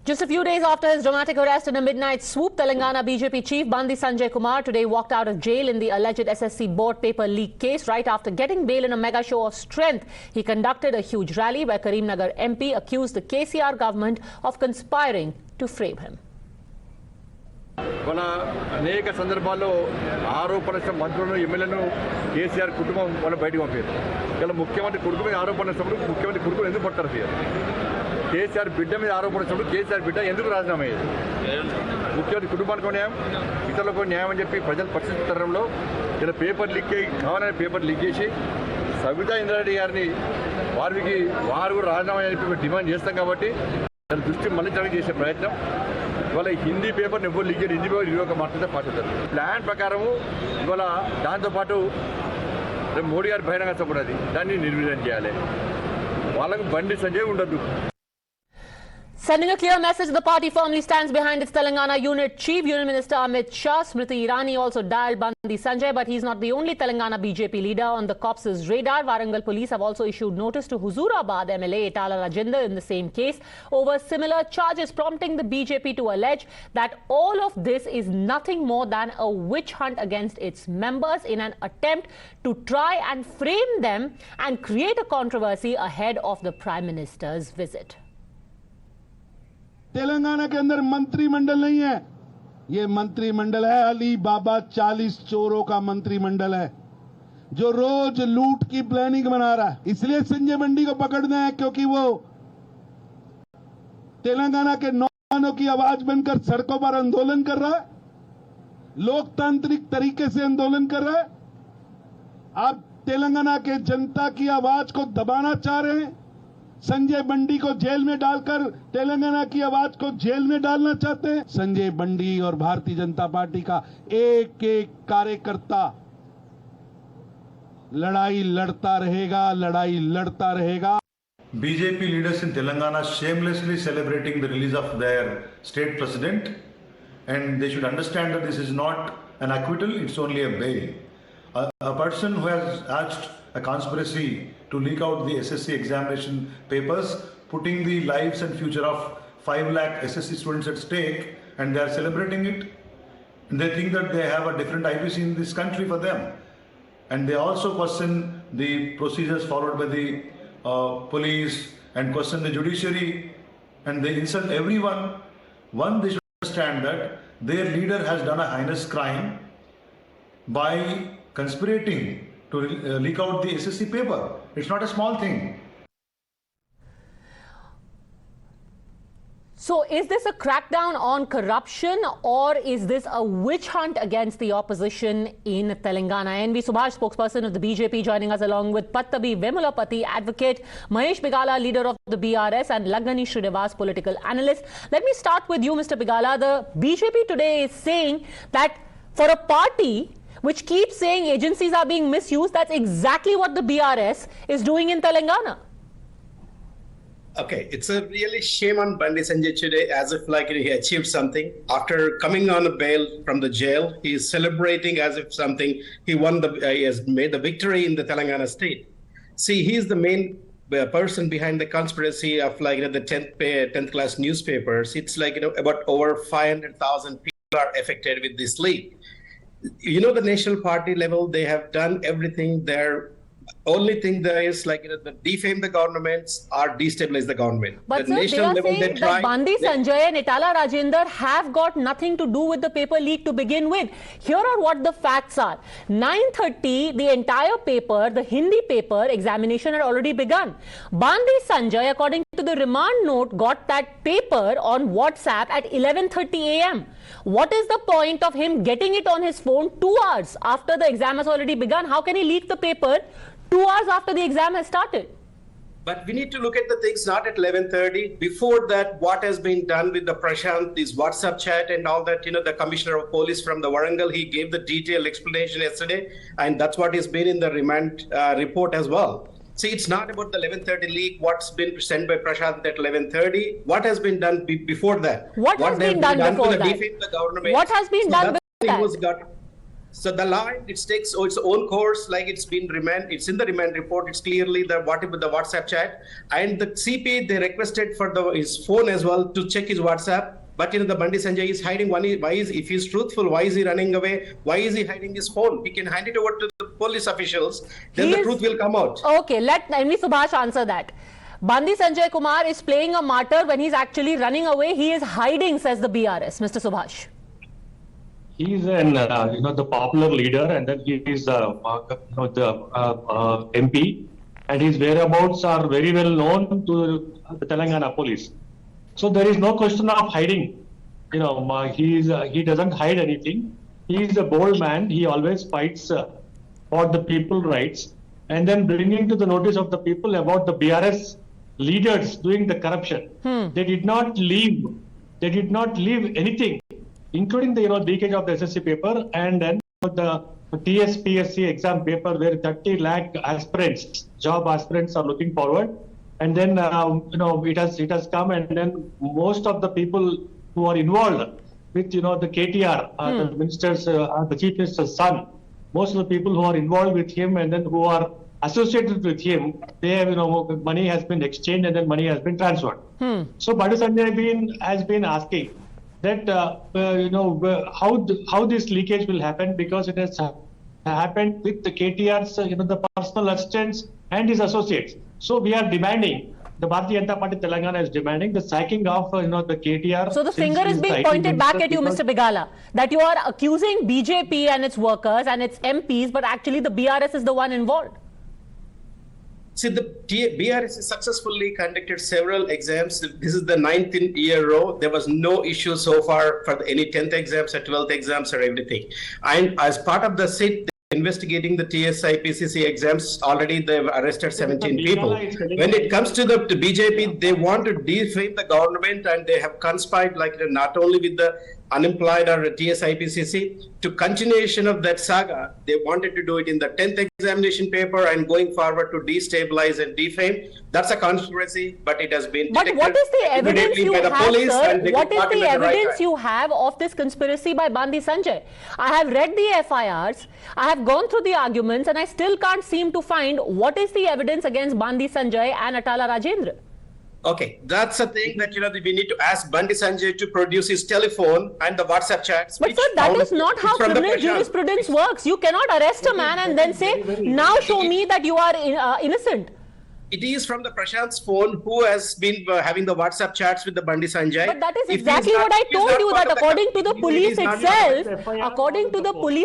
Just a few days after his dramatic arrest in a midnight swoop, Telangana BJP chief Bandi Sanjay today walked out of jail in the alleged SSC board paper leak case right after getting bail in a mega show of strength. He conducted a huge rally where Karimnagar MP accused the KCR government of conspiring to frame him. మన అనేక సందర్భాల్లో ఆరోపణల మంత్రులను ఎమ్మెల్యేలను కేసీఆర్ కుటుంబం వాళ్ళు బయటకు పంపారు. ఇలా ముఖ్యమంత్రి కొడుకు మీద ఆరోపణ వచ్చినప్పుడు ముఖ్యమంత్రి కొడుకులు ఎందుకు పడతారు? కేసీఆర్ బిడ్డ మీద ఆరోపణ వచ్చినప్పుడు కేసీఆర్ బిడ్డ ఎందుకు రాజీనామా అయ్యేది? ముఖ్యమంత్రి కుటుంబానికి న్యాయం, ఇతరులకు న్యాయం అని చెప్పి ప్రజలు పరిశీలించడంలో ఇలా పేపర్ లీక్ కావాలని పేపర్ లీక్ చేసి సవితా ఇంద్రారెడ్డి గారిని వారు కూడా రాజీనామా అని డిమాండ్ చేస్తాం కాబట్టి దాని దృష్టి మళ్ళించడానికి చేసే ప్రయత్నం. ఇవాళ హిందీ పేపర్ని ఎవరు లీక్ చేయాలి, హిందీ పేపర్ 21 మాట్లాడితే పాటిస్తారు. ప్లాన్ ప్రకారము ఇవాళ దాంతోపాటు మోడీ గారి బహిరంగ సభ ఉన్నది, దాన్ని నిర్వీర్యం చేయాలి. వాళ్ళకు బండి సంజయ్ ఉండద్దు. Sending a clear message, the party firmly stands behind its Telangana unit chief. Union Minister Amit Shah, Smriti Irani also dialed Bandi Sanjay, but he's not the only Telangana BJP leader on the cops' radar. Warangal police have also issued notice to Huzurabad MLA Itala Rajendra in the same case over similar charges, prompting the BJP to allege that all of this is nothing more than a witch hunt against its members in an attempt to try and frame them and create a controversy ahead of the Prime Minister's visit. Telangana के अंदर मंत्रिमंडल नहीं है, ये मंत्रिमंडल है अली बाबा 40 चोरों का मंत्रिमंडल है जो रोज लूट की प्लानिंग बना रहा है. इसलिए संजय बंडी को पकड़ना है क्योंकि वो तेलंगाना के नौजवानों की आवाज बनकर सड़कों पर आंदोलन कर रहा है, लोकतांत्रिक तरीके से आंदोलन कर रहा है. आप तेलंगाना के जनता की आवाज को दबाना चाह रहे हैं, संजय बंडी को जेल में डालकर तेलंगाना की आवाज को जेल में डालना चाहते हैं. संजय बंडी और भारतीय जनता पार्टी का एक एक कार्यकर्ता लड़ाई लड़ता रहेगा. BJP leaders in Telangana shamelessly celebrating the release of their state president, and they should understand that this is not an acquittal, it's only a bail. A person who has hatched a conspiracy to leak out the SSC examination papers, putting the lives and future of 5 lakh SSC students at stake, and they are celebrating it. And they think that they have a different IPC in this country for them. And they also question the procedures followed by the police and question the judiciary, and they insult everyone. One, they should understand that their leader has done a heinous crime by conspirating to leak out the SSC paper. It's not a small thing. So is this a crackdown on corruption, or is this a witch hunt against the opposition in Telangana? NV Subhash, spokesperson of the BJP, joining us along with Pattabi Vemulapati, advocate, Mahesh Bigala, leader of the BRS, and Lagnani Srinivas, political analyst. Let me start with you, Mr. Bigala. The BJP today is saying that for a party which keeps saying agencies are being misused, that's exactly what the BRS is doing in Telangana. Okay, it's a really shame on Bandi Sanjay today, as if like he achieved something. After coming on a bail from the jail, he is celebrating as if something he has made the victory in the Telangana state. See, he is the main person behind the conspiracy of the 10th class newspapers. It's about over 500,000 people are affected with this leak. The national party level, they have done everything. Their only thing there is defame the governments or destabilize the government. But the sir, national they are level, saying that Bandi Sanjay and Itala Rajendra have got nothing to do with the paper leak to begin with. Here are what the facts are. 9:30, the entire paper, the Hindi paper examination had already begun. Bandi Sanjay, according to the remand note, got that paper on WhatsApp at 11:30 a.m. What is the point of him getting it on his phone 2 hours after the exam has already begun? How can he leak the paper 2 hours after the exam has started? But we need to look at the things not at 11:30. Before that, what has been done with the Prashant, this WhatsApp chat and all that, the commissioner of police from the Warangal, he gave the detailed explanation yesterday, and that's what has been in the remand report as well. See, it's not about the 11:30 leak, what's been sent by Prashant at 11:30. What has been done before that? What has been done before that? Defame the government. What has been done before that? So the law, it takes its own course, like it's been remand. It's in the remand report. It's clearly the WhatsApp chat, and the CP they requested for his phone as well to check his WhatsApp. But the Bandi Sanjay is hiding. If he's truthful, why is he running away? Why is he hiding his phone? We can hand it over to the police officials. Then the truth will come out. Okay, let MV Subhash answer that. Bandi Sanjay Kumar is playing a martyr when he's actually running away. He is hiding, says the BRS. Mr. Subhash. He is the popular leader, and then he is the MP, and his whereabouts are very well known to the Telangana police. So there is no question of hiding. He doesn't hide anything. He is a bold man. He always fights for the people's rights, and then bringing to the notice of the people about the BRS leaders doing the corruption. They did not leave. They did not leave anything, including the leakage of the SSC paper, and then the TSPSC exam paper where 30 lakh aspirants, job aspirants, are looking forward, and then it has come, and then most of the people who are involved with the KTR, the minister's, the chief minister's son, most of the people who are involved with him and then who are associated with him, they have money has been exchanged and then money has been transferred. So Bandi Sanjay has been asking that how this leakage will happen, because it has happened with the KTR's the personal assistants and his associates. So we are demanding, the Bhartiya Janata Party Telangana is demanding the sacking of the KTR. So the finger is being pointed back at you, Mr. Bigala, that you are accusing BJP and its workers and its MPs, but actually the BRS is the one involved. See, the BRS has successfully conducted several exams. This is the 9th year row. There was no issue so far for any 10th exams or 12th exams or everything. And as part of the SIT investigating the TSI, PCC exams, already they've arrested 17 people. When it comes to the BJP, they want to defame the government, and they have conspired not only with the unemployed or TSI, PCC, to continuation of that saga. They wanted to do it in the 10th examination paper and going forward to destabilize and defame. That's a conspiracy, but it has been detected. But what is the evidence you have, sir? What is the evidence you have of this conspiracy by Bandi Sanjay? I have read the FIRs, I have gone through the arguments, and I still can't seem to find what is the evidence against Bandi Sanjay and Atala Rajendra. Okay, that's a thing that we need to ask Bandi Sanjay to produce his telephone and the WhatsApp chats. But sir, that is not how criminal jurisprudence works. You cannot arrest a man and then say, now show me that you are innocent. It is from the Prashant's phone who has been having the WhatsApp chats with the Bandi Sanjay. But that is exactly what I told you, that according to the police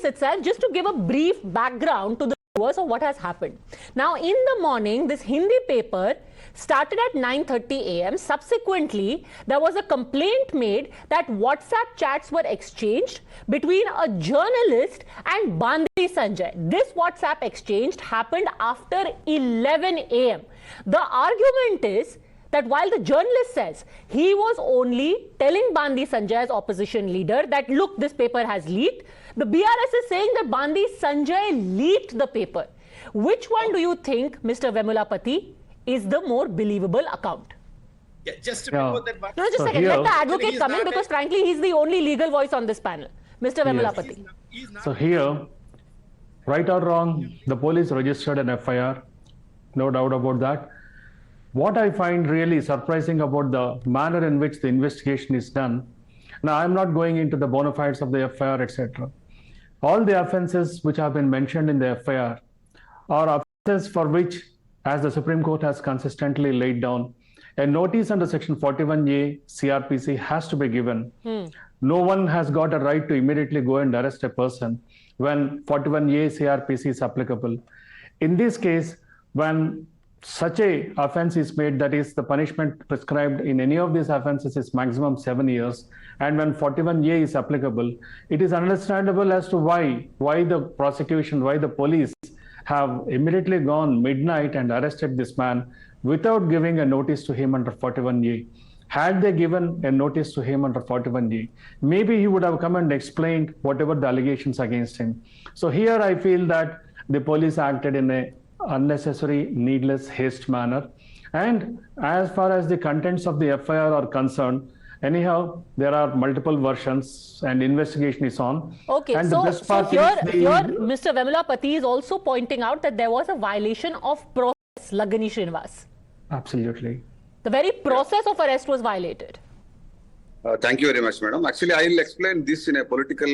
itself, just to give a brief background to the viewers of what has happened. Now, in the morning, this Hindi paper started at 9:30 a.m. Subsequently, there was a complaint made that WhatsApp chats were exchanged between a journalist and Bandi Sanjay. This WhatsApp exchange happened after 11 a.m. The argument is that while the journalist says he was only telling Bandi Sanjay as opposition leader that, look, this paper has leaked, the BRS is saying that Bandi Sanjay leaked the paper. Which one do you think, Mr. Vemulapati, is the more believable account? Yeah, just to that. No, just a second. Let the advocate come in, because frankly, he's the only legal voice on this panel. Mr. Vemulapati. So here, right or wrong, the police registered an FIR. No doubt about that. What I find really surprising about the manner in which the investigation is done, now I'm not going into the bona fides of the FIR, etc. All the offences which have been mentioned in the FIR are offences for which, as the Supreme Court has consistently laid down, a notice under Section 41A CRPC has to be given. No one has got a right to immediately go and arrest a person when 41A CRPC is applicable. In this case, when such a offense is made, that is, the punishment prescribed in any of these offenses is maximum 7 years, and when 41A is applicable, it is understandable as to why the prosecution, why the police have immediately gone midnight and arrested this man without giving a notice to him under 41A. Had they given a notice to him under 41A, maybe he would have come and explained whatever the allegations against him. So here I feel that the police acted in a unnecessary, needless haste manner. And as far as the contents of the FIR are concerned, Anyhow, there are multiple versions and investigation is on. Okay, and so, the best so part here, is Mr. Vemalapati is also pointing out that there was a violation of process, Lagani Srinivas. Absolutely. The very process of arrest was violated. Thank you very much, madam. Actually, I will explain this in a political,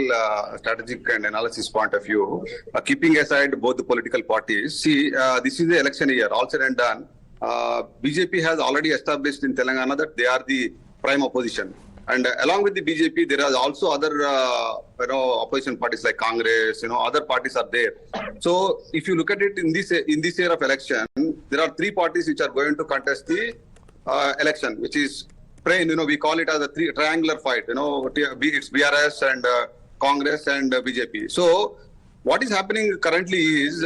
strategic and analysis point of view, keeping aside both the political parties. See, this is the election year, all said and done. BJP has already established in Telangana that they are the prime opposition. And along with the BJP, there are also other, opposition parties like Congress, other parties are there. So if you look at it in this year of election, there are three parties which are going to contest the election, which is we call it as a triangular fight, it's BRS and Congress and BJP. So what is happening currently is,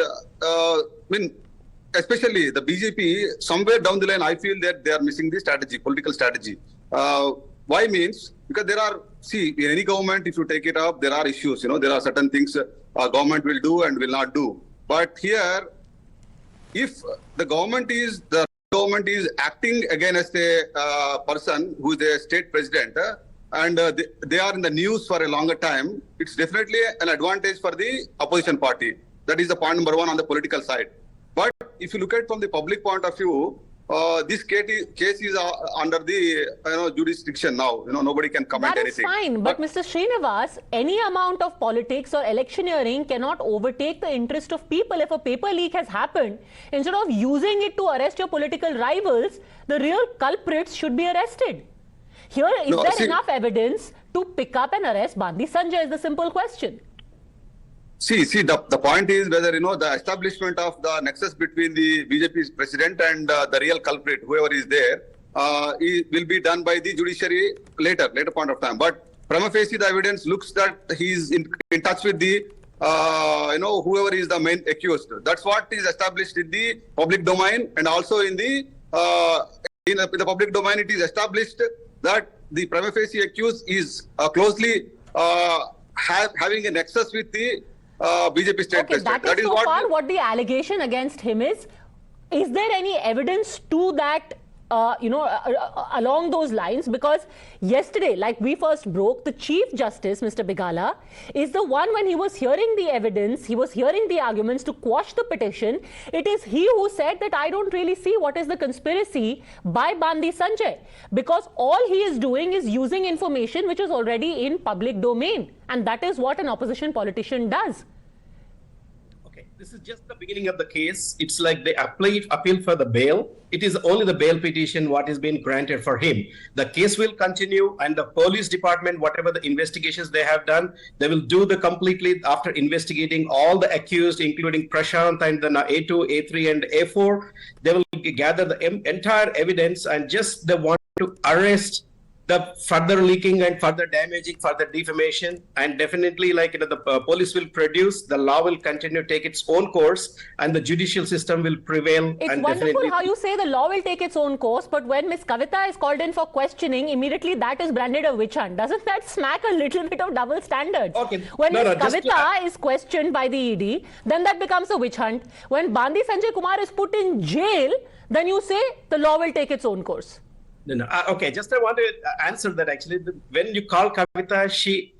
especially the BJP, somewhere down the line, I feel that they are missing the strategy, political strategy. Why means? Because there are, in any government, if you take it up, there are issues, there are certain things government will do and will not do. But here, if the government is acting against a person who is a state president and they are in the news for a longer time, it's definitely an advantage for the opposition party. That is the point number one on the political side. But if you look at it from the public point of view, this case is under the jurisdiction now. Nobody can comment anything. That is fine, but Mr. Srinivas, any amount of politics or electioneering cannot overtake the interest of people. If a paper leak has happened, instead of using it to arrest your political rivals, the real culprits should be arrested. Here, is there enough evidence to pick up and arrest Bandi Sanjay is the simple question. See, the point is whether, the establishment of the nexus between the BJP's president and the real culprit, whoever is there, will be done by the judiciary later point of time. But prima facie, the evidence looks that he is in touch with the, whoever is the main accused. That's what is established in the public domain, and also in the public domain, it is established that the prima facie accused is closely having a nexus with the BJP state president. That is so far what the allegation against him is. Is there any evidence to that, along those lines? Because yesterday, like we first broke, the Chief Justice, Mr. Bigala, is the one, when he was hearing the evidence, he was hearing the arguments to quash the petition. It is he who said that I don't really see what is the conspiracy by Bandi Sanjay, because all he is doing is using information which is already in public domain. And that is what an opposition politician does. Okay, this is just the beginning of the case. It's like they appeal for the bail. It is only the bail petition what is being granted for him. The case will continue, and the police department, whatever the investigations they have done, they will do the completely after investigating all the accused, including Prashant and the A2, A3 and A4. They will gather the entire evidence, and just they want to arrest the further leaking and further damaging, further defamation, and definitely the police will produce, the law will continue to take its own course, and the judicial system will prevail. It's wonderful how you say the law will take its own course, but when Ms. Kavita is called in for questioning, immediately that is branded a witch hunt. Doesn't that smack a little bit of double standards? Okay. When Ms. Kavita is questioned by the ED, then that becomes a witch hunt. When Bandi Sanjay Kumar is put in jail, then you say the law will take its own course. No. Okay, just I want to answer that actually. When you call Kavita, she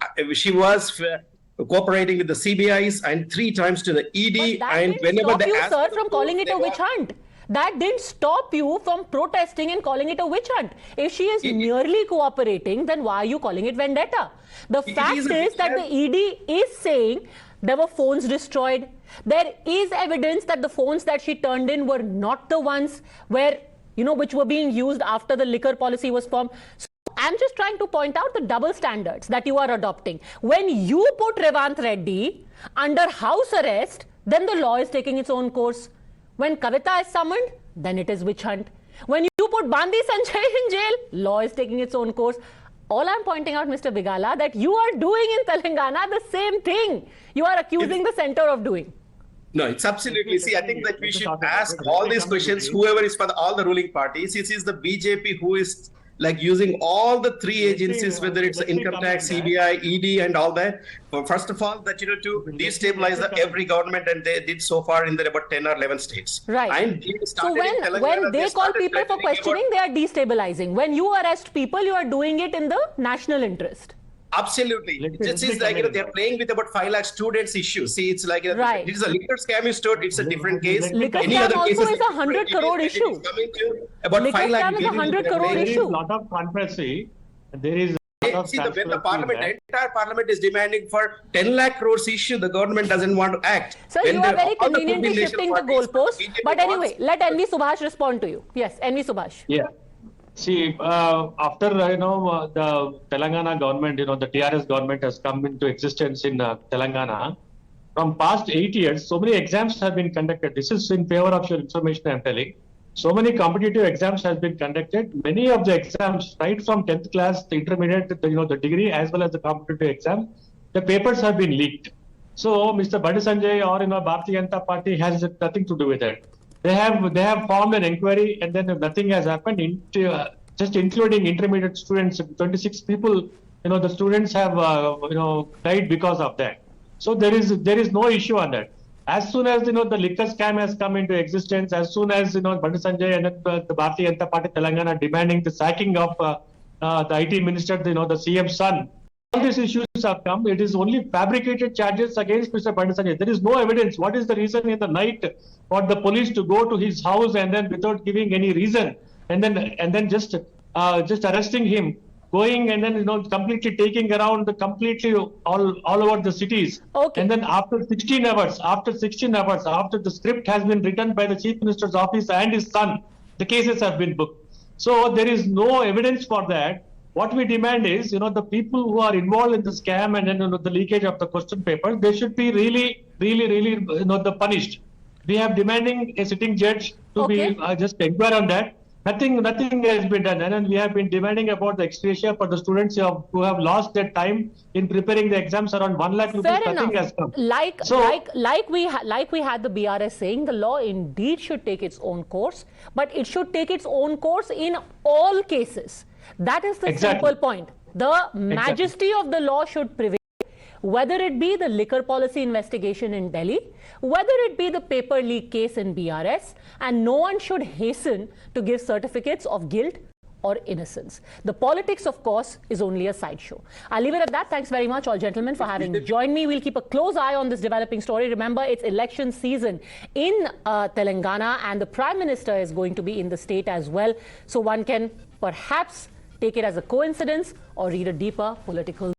was cooperating with the CBIs and 3 times to the ED. And whenever they asked, sir, from calling it a witch hunt. That didn't stop you from protesting and calling it a witch hunt. If she is merely cooperating, then why are you calling it vendetta? The fact is that the ED is saying there were phones destroyed. There is evidence that the phones that she turned in were not the ones where which were being used after the liquor policy was formed. So I'm just trying to point out the double standards that you are adopting. When you put Revant Reddy under house arrest, then the law is taking its own course. When Kavita is summoned, then it is witch hunt. When you put Bandi Sanjay in jail, law is taking its own course. All I'm pointing out, Mr. Bigala, that you are doing in Telangana the same thing you are accusing the center of doing. No, it's absolutely. See, I think that we should ask all these questions, whoever is for all the ruling parties. It is the BJP who is like using all the three agencies, whether it's income tax, CBI, ED, and all that. First of all, that to destabilize every government, and they did so far in about 10 or 11 states. Right. And so when they call people for questioning, they are destabilizing. When you arrest people, you are doing it in the national interest. Absolutely. This is like they're playing with about 5 lakh students issue. See, it's like right. This is a liquor scam is stored. It's a different case. Liquor scam also is a 100 crore issue. About liquor 5 lakh scam is a 100 crore issue. There is a lot of controversy. There is a lot of when the parliament, entire parliament is demanding for 10 lakh crores issue, the government doesn't want to act. Sir, you are very conveniently shifting the goalpost. But anyway, let NV Subhash respond to you. Yes, NV Subhash. Yeah. See, after the Telangana government, the TRS government has come into existence in Telangana. From past 8 years, so many exams have been conducted. This is in favor of your information I'm telling. So many competitive exams have been conducted. Many of the exams, right from 10th class, the intermediate, the degree, as well as the competitive exam, the papers have been leaked. So Mr. Bandi Sanjay or Bhartiya Janata Party has nothing to do with it. They have formed an inquiry, and then nothing has happened. Just including intermediate students, 26 people. The students have died because of that. So there is no issue on that. As soon as the liquor scam has come into existence, as soon as Bandi Sanjay and the Bhartiya Janata Party Telangana demanding the sacking of the IT minister, the CM's son, all these issues have come. It is only fabricated charges against Mr. Bandi Sanjay. There is no evidence. What is the reason in the night for the police to go to his house and then without giving any reason, and then just arresting him, going and then completely taking around completely all over the cities. Okay. And then after 16 hours, after the script has been written by the Chief Minister's office and his son, the cases have been booked. So there is no evidence for that. What we demand is, the people who are involved in the scam and then the leakage of the question papers, they should be really punished. We have demanding a sitting judge to be just inquire on that. Nothing has been done, and then we have been demanding about the ex gratia for the students who have lost their time in preparing the exams around 1 lakh rupees. Fair Nothing enough. has come. Like we had the BRS saying, the law indeed should take its own course, but it should take its own course in all cases. That is the simple point. The majesty of the law should prevail. Whether it be the liquor policy investigation in Delhi, whether it be the paper leak case in BRS, and no one should hasten to give certificates of guilt or innocence. The politics, of course, is only a sideshow. I'll leave it at that. Thanks very much, all gentlemen, for having joined me. We'll keep a close eye on this developing story. Remember, it's election season in Telangana, and the Prime Minister is going to be in the state as well. So one can perhaps take it as a coincidence or read a deeper political